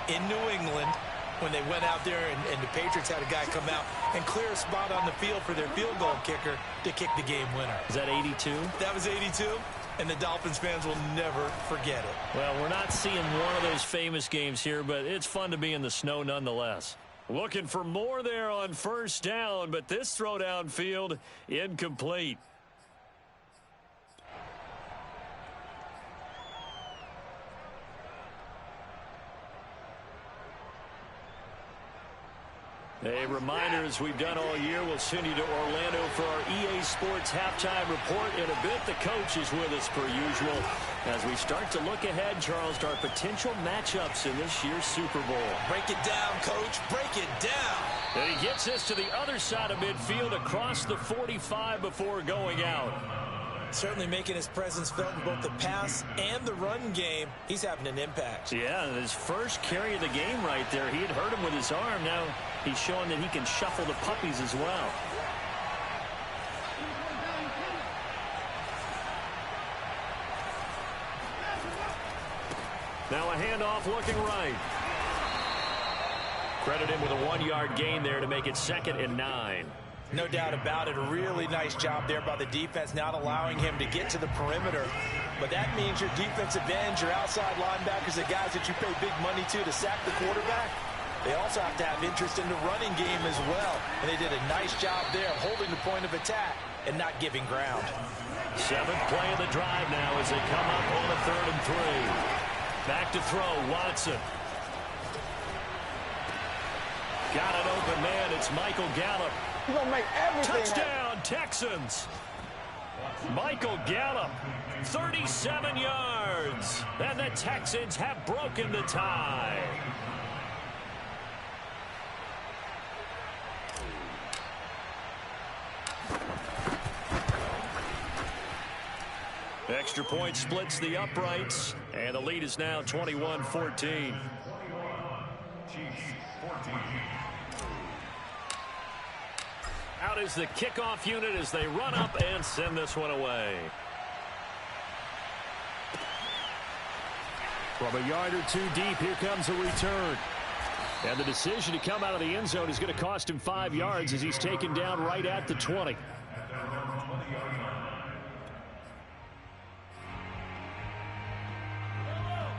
in New England when they went out there and the Patriots had a guy come out and clear a spot on the field for their field goal kicker to kick the game winner. Is that 82? That was 82, and the Dolphins fans will never forget it. Well, we're not seeing one of those famous games here, but it's fun to be in the snow nonetheless. Looking for more there on first down, but this throw downfield incomplete. A reminder, as we've done all year, we'll send you to Orlando for our EA Sports halftime report. In a bit, the coach is with us per usual as we start to look ahead, Charles, to our potential matchups in this year's Super Bowl. Break it down, Coach. Break it down. And he gets us to the other side of midfield across the 45 before going out. Certainly making his presence felt in both the pass and the run game. He's having an impact. Yeah, his first carry of the game right there. He had hurt him with his arm. Now he's showing that he can shuffle the puppies as well. Now a handoff looking right. Credit him with a 1-yard gain there to make it 2nd and 9. No doubt about it. A really nice job there by the defense, not allowing him to get to the perimeter. But that means your defensive ends, your outside linebackers, the guys that you pay big money to sack the quarterback, they also have to have interest in the running game as well. And they did a nice job there of holding the point of attack and not giving ground. 7th play of the drive now as they come up on a 3rd and 3. Back to throw, Watson. Got an open man. It's Michael Gallup. He's going to make everything Touchdown, Texans. Michael Gallup, 37 yards. And the Texans have broken the tie. Extra point splits the uprights, and the lead is now 21-14. Out is the kickoff unit as they run up and send this one away. From a yard or two deep, here comes a return. And the decision to come out of the end zone is going to cost him 5 yards as he's taken down right at the 20.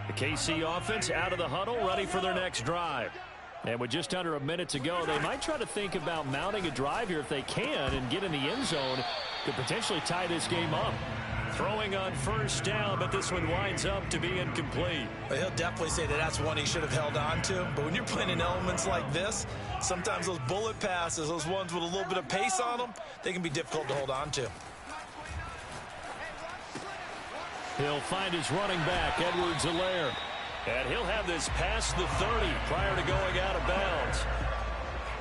The KC offense out of the huddle, ready for their next drive. And with just under a minute to go, they might try to think about mounting a drive here if they can and get in the end zone. Could potentially tie this game up. Throwing on first down, but this one winds up to be incomplete. Well, he'll definitely say that that's one he should have held on to. But when you're playing in elements like this, sometimes those bullet passes, those ones with a little bit of pace on them, they can be difficult to hold on to. He'll find his running back, Edwards-Helaire. And he'll have this past the 30 prior to going out of bounds.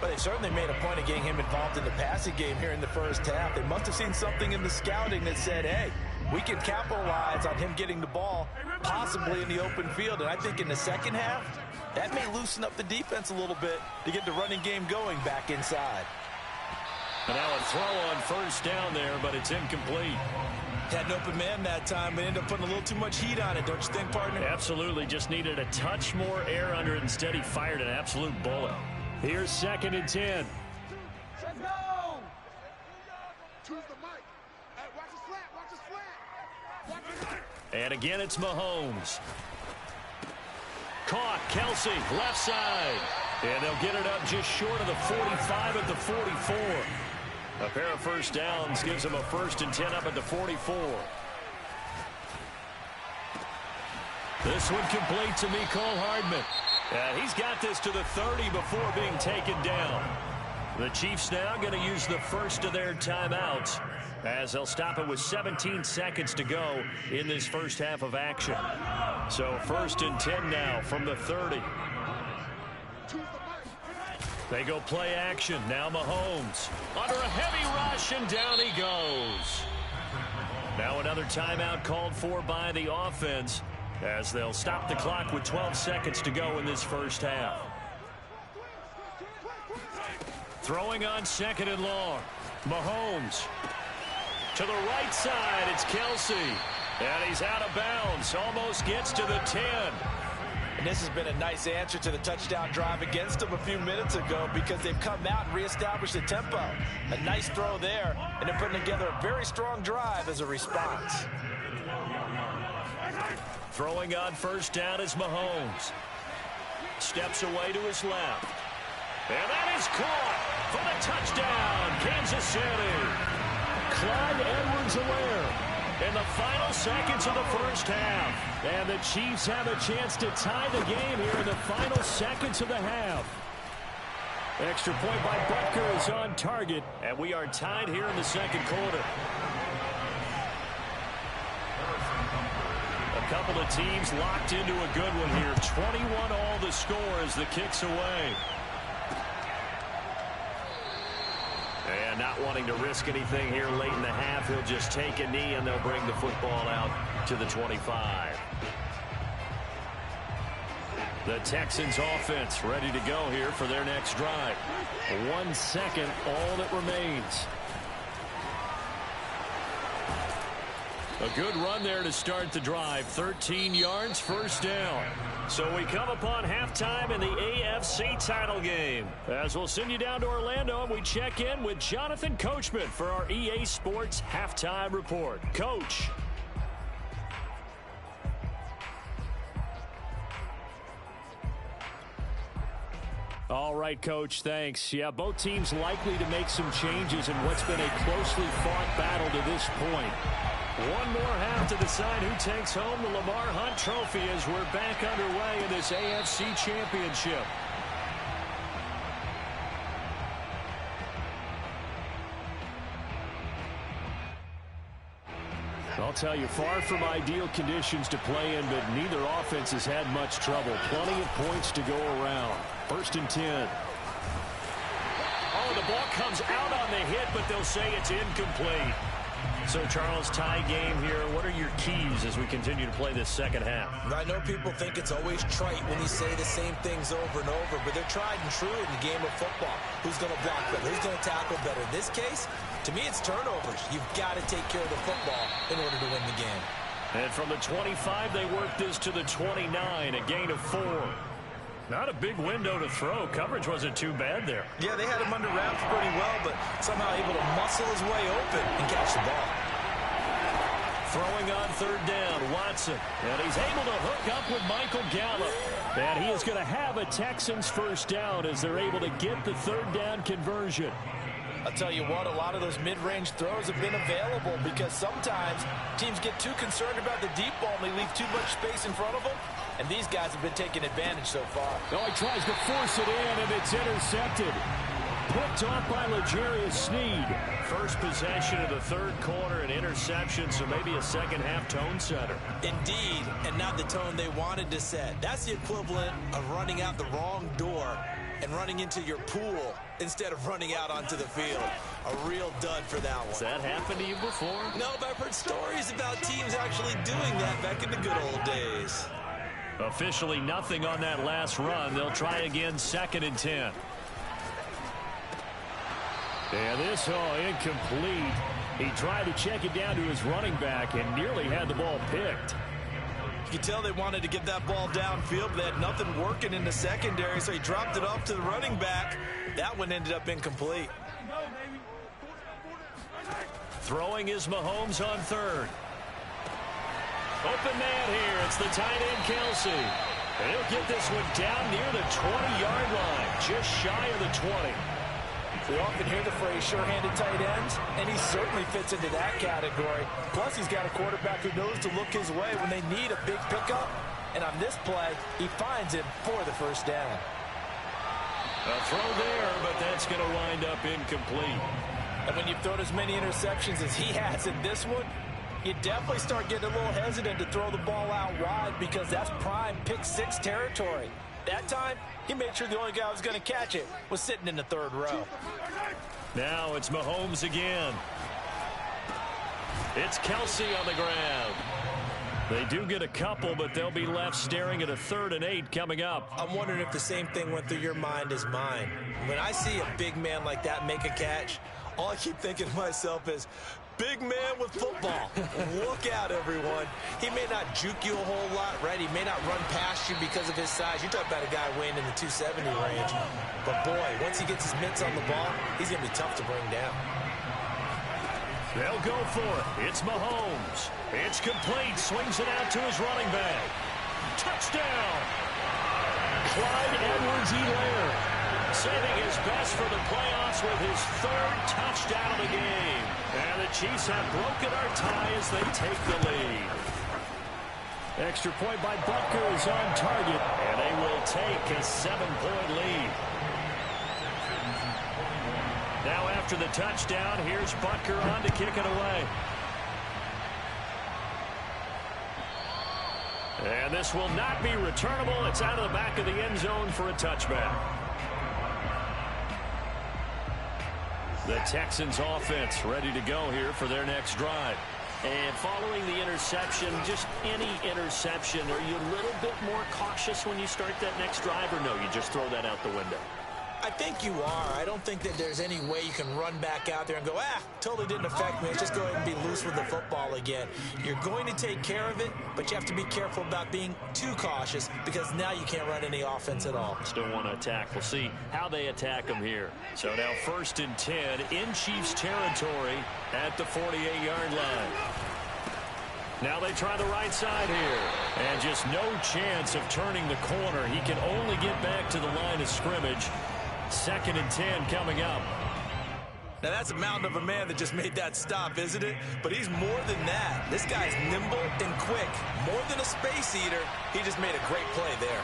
But they certainly made a point of getting him involved in the passing game here in the first half. They must have seen something in the scouting that said, hey, we can capitalize on him getting the ball possibly in the open field. And I think in the second half, that may loosen up the defense a little bit to get the running game going back inside. And now a throw on first down there, but it's incomplete. Had an open man that time, but ended up putting a little too much heat on it, don't you think, partner? Absolutely. Just needed a touch more air under it. Instead, he fired an absolute bullet. Here's 2nd and 10. Let's go! Choose the mic. Hey, watch his flat, watch his flat. Watch his flat. And again, it's Mahomes. Caught, Kelsey, left side. And they'll get it up just short of the 45 at the 44. A pair of first downs gives them a 1st and 10 up at the 44. This one complete to Mecole Hardman. And he's got this to the 30 before being taken down. The Chiefs now going to use the first of their timeouts as they'll stop it with 17 seconds to go in this first half of action. So 1st and 10 now from the 30. They go play action. Now Mahomes under a heavy rush, and down he goes. Now another timeout called for by the offense as they'll stop the clock with 12 seconds to go in this first half. Throwing on 2nd and long. Mahomes to the right side. It's Kelsey. And he's out of bounds. Almost gets to the 10. And this has been a nice answer to the touchdown drive against them a few minutes ago because they've come out and reestablished the tempo. A nice throw there, and they're putting together a very strong drive as a response. Throwing on first down is Mahomes. Steps away to his left. And that is caught for the touchdown, Kansas City. Clyde Edwards-Helaire in the final seconds of the first half. And the Chiefs have a chance to tie the game here in the final seconds of the half. Extra point by Butker is on target, and we are tied here in the second quarter. A couple of teams locked into a good one here. 21 all the score as the kick's away. And not wanting to risk anything here late in the half, he'll just take a knee and they'll bring the football out to the 25. The Texans offense ready to go here for their next drive. 1 second, all that remains. A good run there to start the drive. 13 yards, first down. So we come upon halftime in the AFC title game. As we'll send you down to Orlando, and we check in with Jonathan Coachman for our EA Sports Halftime Report. Coach. All right, Coach, thanks. Yeah, both teams likely to make some changes in what's been a closely fought battle to this point. One more half to decide who takes home the Lamar Hunt Trophy as we're back underway in this AFC Championship. I'll tell you, far from ideal conditions to play in, but neither offense has had much trouble. Plenty of points to go around. 1st and 10. Oh, the ball comes out on the hit, but they'll say it's incomplete. So, Charles, tie game here. What are your keys as we continue to play this second half? I know people think it's always trite when you say the same things over and over, but they're tried and true in the game of football. Who's going to block better? Who's going to tackle better? In this case, to me, it's turnovers. You've got to take care of the football in order to win the game. And from the 25, they work this to the 29, a gain of 4. Not a big window to throw. Coverage wasn't too bad there. Yeah, they had him under wraps pretty well, but somehow able to muscle his way open and catch the ball. Throwing on third down, Watson. And he's able to hook up with Michael Gallup. And he is going to have a Texans first down as they're able to get the third down conversion. I'll tell you what, a lot of those mid-range throws have been available because sometimes teams get too concerned about the deep ball and they leave too much space in front of them. And these guys have been taking advantage so far. Oh, he tries to force it in, and it's intercepted. Picked off by L'Jarius Sneed. First possession of the third quarter, an interception, so maybe a second-half tone setter. Indeed, and not the tone they wanted to set. That's the equivalent of running out the wrong door and running into your pool instead of running out onto the field. A real dud for that one. Has that happened to you before? No, but I've heard stories about teams actually doing that back in the good old days. Officially nothing on that last run. They'll try again, 2nd and 10. And this, incomplete. He tried to check it down to his running back and nearly had the ball picked. You can tell they wanted to get that ball downfield, but they had nothing working in the secondary, so he dropped it off to the running back. That one ended up incomplete. Throwing is Mahomes on third. Open man here. It's the tight end, Kelsey. And he'll get this one down near the 20-yard line, just shy of the 20. We often hear the phrase sure-handed tight ends, and he certainly fits into that category. Plus, he's got a quarterback who knows to look his way when they need a big pickup. And on this play, he finds him for the first down. A throw there, but that's going to wind up incomplete. And when you've thrown as many interceptions as he has in this one, you definitely start getting a little hesitant to throw the ball out wide because that's prime pick-6 territory. That time, he made sure the only guy who was going to catch it was sitting in the third row. Now it's Mahomes again. It's Kelsey on the ground. They do get a couple, but they'll be left staring at a 3rd and 8 coming up. I'm wondering if the same thing went through your mind as mine. When I see a big man like that make a catch, all I keep thinking to myself is, Big man with football. Look out, everyone. He may not juke you a whole lot, right? He may not run past you because of his size. You're talking about a guy weighing in the 270 range. But, boy, once he gets his mitts on the ball, he's going to be tough to bring down. They'll go for it. It's Mahomes. It's complete. Swings it out to his running back. Touchdown! Clyde Edwards-Helaire saving his best for the playoffs with his third touchdown of the game. And the Chiefs have broken our tie as they take the lead. Extra point by Butker is on target, and they will take a 7-point lead. Now after the touchdown, here's Butker on to kick it away. And this will not be returnable. It's out of the back of the end zone for a touchback. The Texans offense ready to go here for their next drive. And following the interception, just any interception, are you a little bit more cautious when you start that next drive, or no, you just throw that out the window? I think you are. I don't think that there's any way you can run back out there and go, totally didn't affect me. Let's just go ahead and be loose with the football again. You're going to take care of it, but you have to be careful about being too cautious because now you can't run any offense at all. Still want to attack. We'll see how they attack them here. So now 1st and 10 in Chiefs territory at the 48-yard line. Now they try the right side here. And just no chance of turning the corner. He can only get back to the line of scrimmage. 2nd and 10 coming up. Now that's a mountain of a man that just made that stop, isn't it? But he's more than that. This guy's nimble and quick. More than a space eater. He just made a great play there.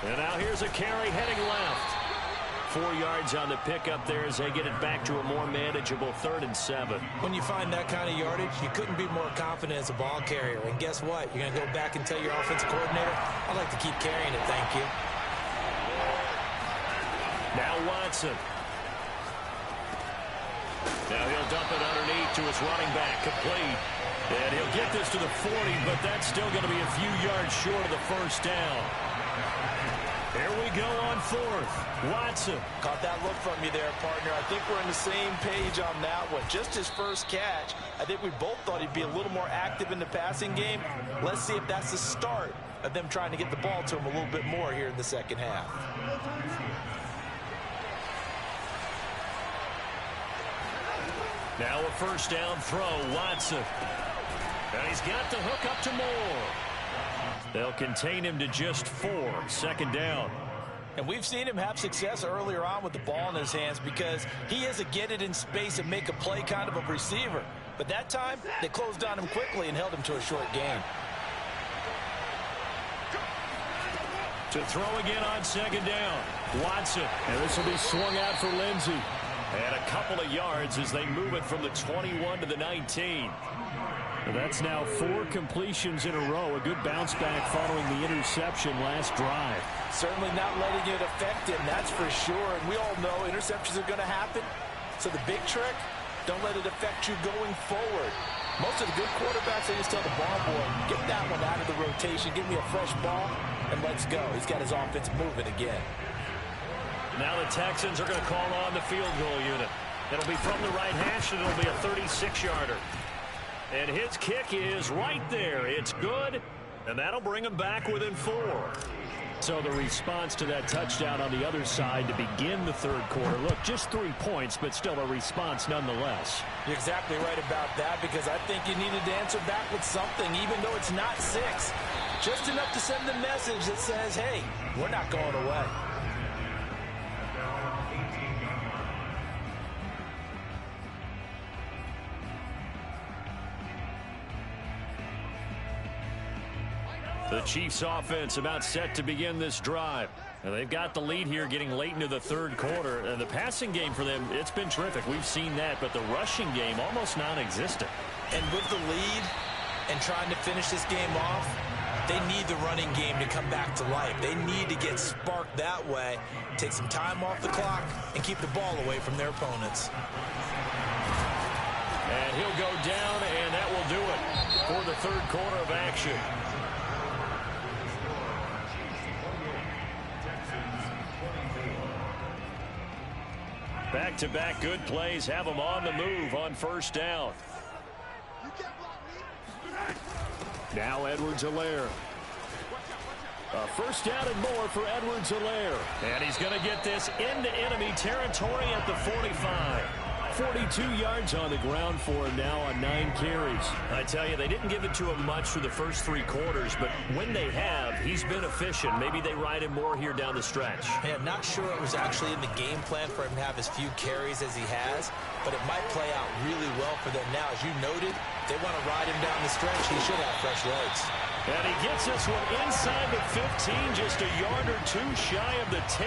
And now here's a carry heading left. 4 yards on the pickup there as they get it back to a more manageable 3rd and 7. When you find that kind of yardage, you couldn't be more confident as a ball carrier. And guess what? You're going to go back and tell your offensive coordinator, I'd like to keep carrying it, thank you. Now Watson. Now he'll dump it underneath to his running back, complete. And he'll get this to the 40, but that's still going to be a few yards short of the first down. Here we go on 4th. Watson. Caught that look from you there, partner. I think we're on the same page on that one. Just his first catch. I think we both thought he'd be a little more active in the passing game. Let's see if that's the start of them trying to get the ball to him a little bit more here in the second half. Now a first down throw, Watson. And he's got the hook up to Moore. They'll contain him to just 4. 2nd down. And we've seen him have success earlier on with the ball in his hands because he is a get it in space and make a play kind of a receiver. But that time, they closed on him quickly and held him to a short gain. To throw again on 2nd down. Watson. And this will be swung out for Lindsey. And a couple of yards as they move it from the 21 to the 19. And that's now 4 completions in a row. A good bounce back following the interception last drive. Certainly not letting it affect him, that's for sure. And we all know interceptions are going to happen. So the big trick, don't let it affect you going forward. Most of the good quarterbacks, they just tell the ball boy, get that one out of the rotation, give me a fresh ball, and let's go. He's got his offense moving again. Now the Texans are going to call on the field goal unit. It'll be from the right hash, and it'll be a 36-yarder. And his kick is right there. It's good, and that'll bring him back within 4. So the response to that touchdown on the other side to begin the 3rd quarter. Look, just 3 points, but still a response nonetheless. You're exactly right about that because I think you needed to answer back with something, even though it's not 6. Just enough to send the message that says, hey, we're not going away. The Chiefs offense about set to begin this drive. And they've got the lead here getting late into the 3rd quarter. And the passing game for them, it's been terrific. We've seen that, but the rushing game almost non-existent. And with the lead and trying to finish this game off, they need the running game to come back to life. They need to get sparked that way, take some time off the clock, and keep the ball away from their opponents. And he'll go down, and that will do it for the 3rd quarter of action. Back-to-back good plays have them on the move on first down. Now Edwards-Helaire. First down and more for Edwards-Helaire. And he's going to get this into enemy territory at the 45. 42 yards on the ground for him now on 9 carries. I tell you, they didn't give it to him much for the first 3 quarters, but when they have, he's been efficient. Maybe they ride him more here down the stretch. Yeah, not sure it was actually in the game plan for him to have as few carries as he has, but it might play out really well for them now. As you noted, they want to ride him down the stretch. He should have fresh legs. And he gets this one inside the 15, just a yard or 2 shy of the 10.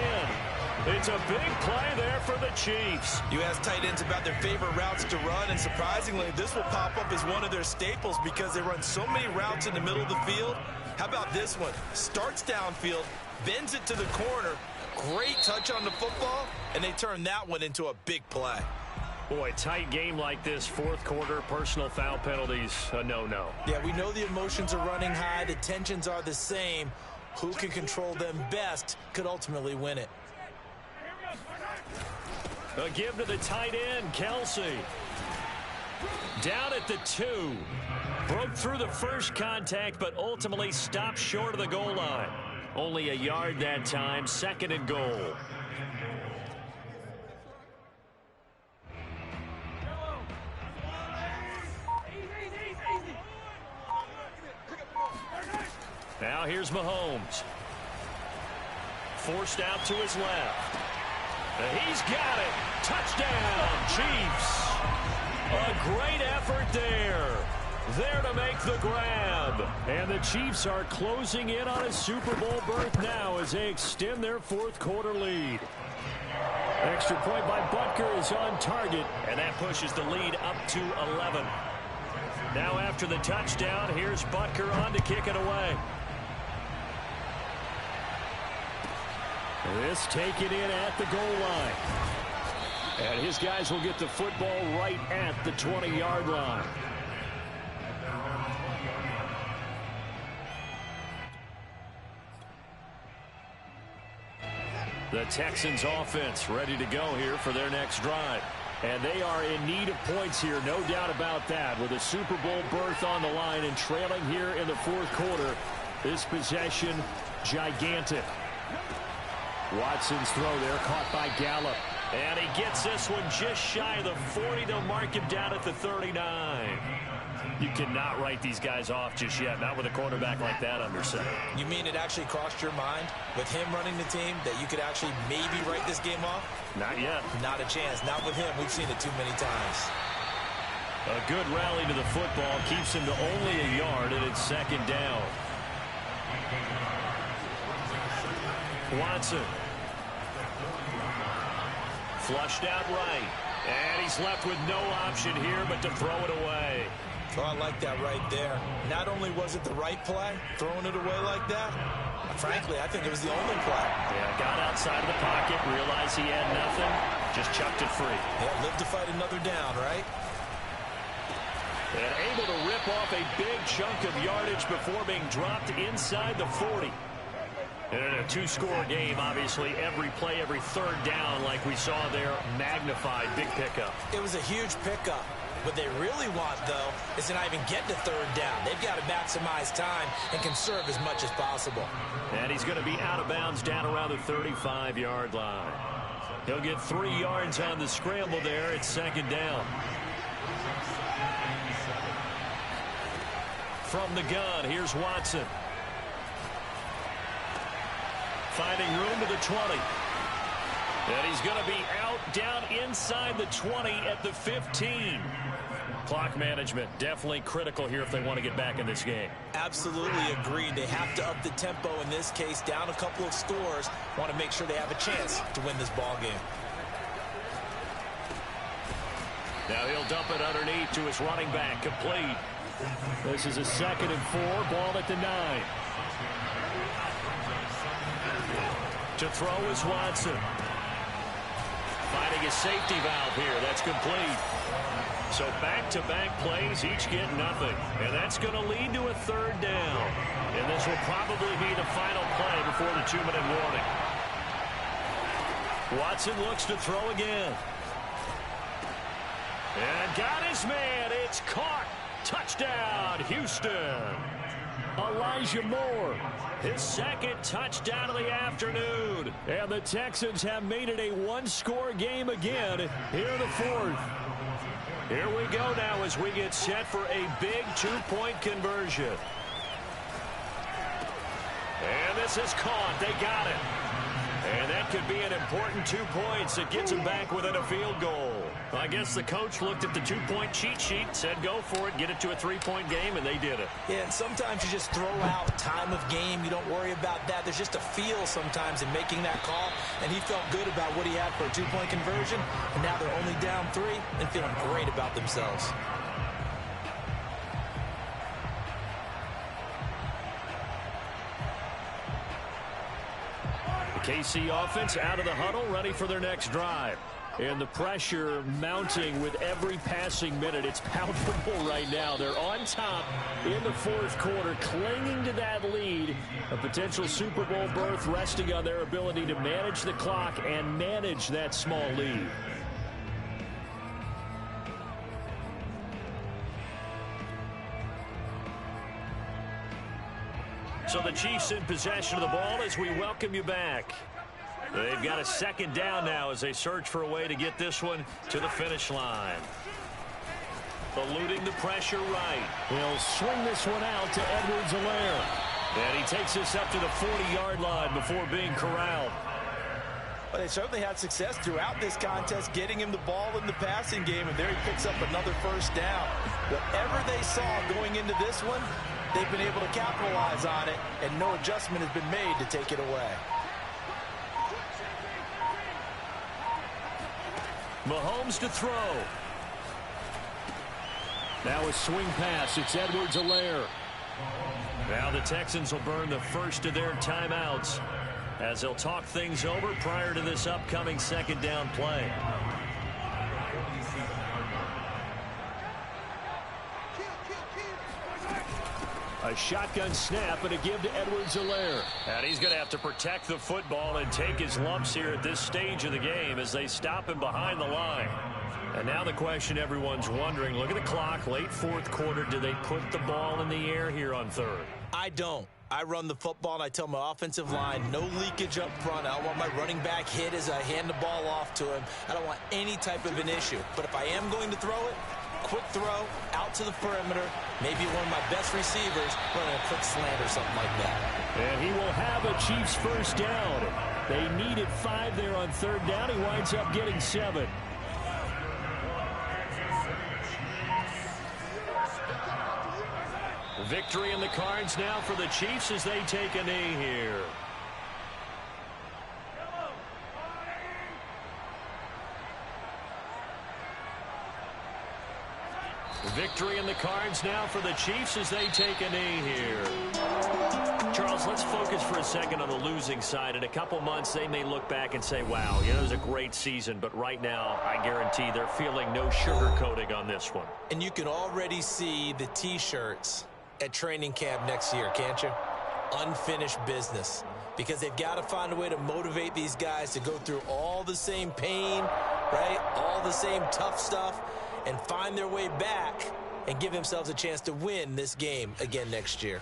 It's a big play there for the Chiefs. You ask tight ends about their favorite routes to run, and surprisingly, this will pop up as one of their staples because they run so many routes in the middle of the field. How about this one? Starts downfield, bends it to the corner, great touch on the football, and they turn that one into a big play. Boy, tight game like this, fourth quarter, personal foul penalties, a no-no. Yeah, we know the emotions are running high, the tensions are the same. Who can control them best could ultimately win it. A give to the tight end, Kelsey. Down at the 2. Broke through the first contact, but ultimately stopped short of the goal line. Only a yard that time, 2nd and goal. Now here's Mahomes. Forced out to his left. He's got it. Touchdown, Chiefs. A great effort there. There to make the grab. And the Chiefs are closing in on a Super Bowl berth now as they extend their fourth quarter lead. Extra point by Butker is on target, and that pushes the lead up to 11. Now after the touchdown, here's Butker on to kick it away. This taken in at the goal line. And his guys will get the football right at the 20-yard line. The Texans offense ready to go here for their next drive. And they are in need of points here, no doubt about that. With a Super Bowl berth on the line and trailing here in the fourth quarter, this possession gigantic. Watson's throw there caught by Gallup. And he gets this one just shy of the 40. They'll mark him down at the 39. You cannot write these guys off just yet, not with a quarterback like that under center. You mean it actually crossed your mind with him running the team that you could actually maybe write this game off? Not yet. Not a chance. Not with him. We've seen it too many times. A good rally to the football keeps him to only a yard, and it's 2nd down. Watson. Flushed out right. And he's left with no option here but to throw it away. Oh, I like that right there. Not only was it the right play, throwing it away like that, frankly, I think it was the only play. Yeah, got outside of the pocket, realized he had nothing, just chucked it free. Yeah, live to fight another down, right? And able to rip off a big chunk of yardage before being dropped inside the 40. And in a 2-score game, obviously, every play, every third down, like we saw there, magnified, big pickup. It was a huge pickup. What they really want, though, is to not even get to 3rd down. They've got to maximize time and conserve as much as possible. And he's going to be out of bounds down around the 35-yard line. He'll get 3 yards on the scramble there. It's 2nd down. From the gun, here's Watson. Finding room to the 20. And he's going to be out down inside the 20 at the 15. Clock management definitely critical here if they want to get back in this game. Absolutely agreed. They have to up the tempo in this case, down a couple of scores. Want to make sure they have a chance to win this ball game. Now he'll dump it underneath to his running back, complete. This is a 2nd and 4, ball at the 9. To throw is Watson. Finding a safety valve here. That's complete. So back-to-back plays, each get nothing. And that's going to lead to a 3rd down. And this will probably be the final play before the 2-minute warning. Watson looks to throw again. And got his man. It's caught. Touchdown, Houston. Elijah Moore, his second touchdown of the afternoon. And the Texans have made it a one-score game again here in the fourth. Here we go now as we get set for a big two-point conversion. And this is caught. They got it. And that could be an important 2 points. It gets them back within a field goal. I guess the coach looked at the two-point cheat sheet, said go for it, get it to a three-point game, and they did it. Yeah, and sometimes you just throw out time of game. You don't worry about that. There's just a feel sometimes in making that call, and he felt good about what he had for a two-point conversion, and now they're only down 3 and feeling great about themselves. KC offense out of the huddle, ready for their next drive. And the pressure mounting with every passing minute. It's palpable right now. They're on top in the fourth quarter, clinging to that lead. A potential Super Bowl berth resting on their ability to manage the clock and manage that small lead. So the Chiefs in possession of the ball as we welcome you back. They've got a second down now as they search for a way to get this one to the finish line. Eluding the pressure right. He'll swing this one out to Edwards-Helaire. And he takes this up to the 40-yard line before being corralled. Well, they certainly had success throughout this contest, getting him the ball in the passing game, and there he picks up another first down. Whatever they saw going into this one, they've been able to capitalize on it, and no adjustment has been made to take it away. Mahomes to throw. Now a swing pass. It's Edwards-Helaire. Now the Texans will burn the first of their timeouts as they'll talk things over prior to this upcoming second down play. A shotgun snap and a give to Edwards-Helaire. And he's going to have to protect the football and take his lumps here at this stage of the game as they stop him behind the line. And now the question everyone's wondering, look at the clock, late fourth quarter, do they put the ball in the air here on third? I don't. I run the football, and I tell my offensive line, no leakage up front. I don't want my running back hit as I hand the ball off to him. I don't want any type of an issue. But if I am going to throw it, quick throw, out to the perimeter, maybe one of my best receivers running a quick slant or something like that. And he will have a Chiefs first down. They needed 5 there on third down. He winds up getting 7. Victory in the cards now for the Chiefs as they take a knee here. Victory in the cards now for the Chiefs as they take a knee here. Charles, let's focus for a second on the losing side. In a couple months, they may look back and say, wow, it was a great season. But right now, I guarantee they're feeling no sugarcoating on this one. And you can already see the T-shirts at training camp next year, can't you? Unfinished business. Because they've got to find a way to motivate these guys to go through all the same pain, right? All the same tough stuff, and find their way back and give themselves a chance to win this game again next year.